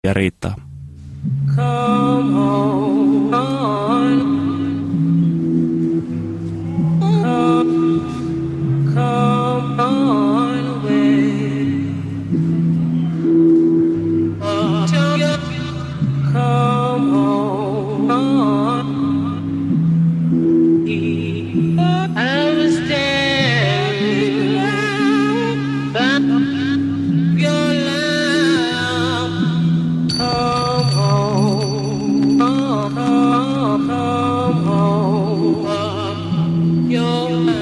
ja riittää. Come on. Come on away. Come on. I was standing by your love. Come home, come home, your love.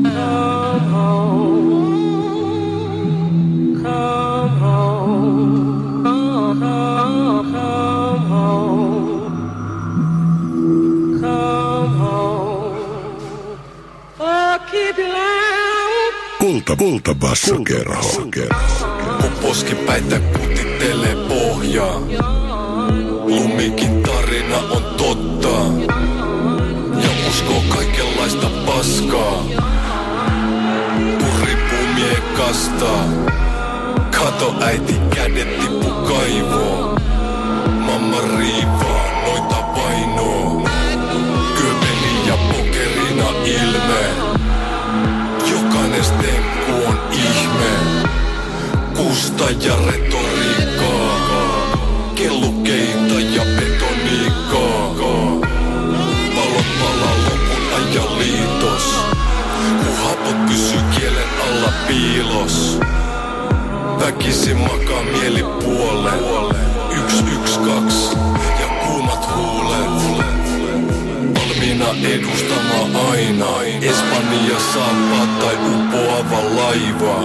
Come home, come home, come home, come home. Oh, keep it loud. Kultabassokero. Kun poskipäitä kutittelee pohjaa, lumikin tarina on totta. Ja uskoo kaikenlaista paskaa. Puripuu miekasta. Kato äiti kädet tippu kaivoo. Mamma riivaa noita vainoo. Köpeli ja pokerina ilme. Jokainen stenkku on ihme. Kusta ja retoriikkaa. Kellukeita ja betoniikkaa. Valot palaa lopun ajan liitos. Kun hapot pysyy kielen alla piilos. Väkisin makaa mielipuoleen. 112 ja kuumat huulet. Valmiina edustamaan aina Espanja saapaa tai uppoava laiva.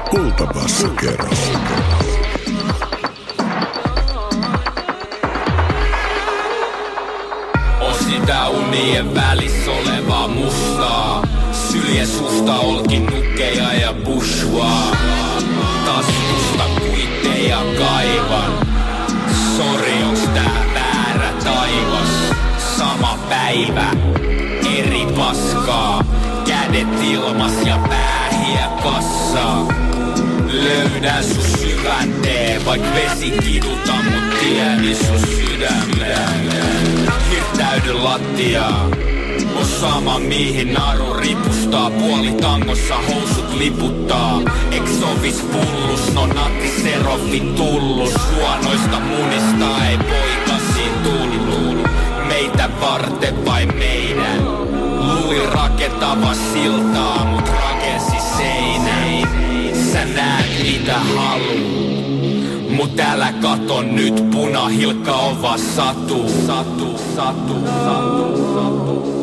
Kultabassokero. On sitä unien välissä olevaa mustaa. Sylje susta olkin nukkeja ja bushwaa. Taskusta kuitteja kaivan. Sori, onks tää väärä taivas? Sama päivä, eri paskaa. Kädet ilmas ja pää hiekassa. Löydän sun syvänteen, vaik vesi kiduta mut tieni sun sydämeen. Hirttäydy lattiaa, on sama mihin naru ripustaa. Puoli tangossa housut liputtaa. Eksovis pullus, no natti serofi tullus. Huonoista munista ei poikasiin tullu. Meitä varten vai meidän? Luuli rakentava siltaa, mut rakensi seinän. Sä näet mitä haluu, mut älä kato nyt, punahilkka on vaan satu. Satu, satu, satu, satu.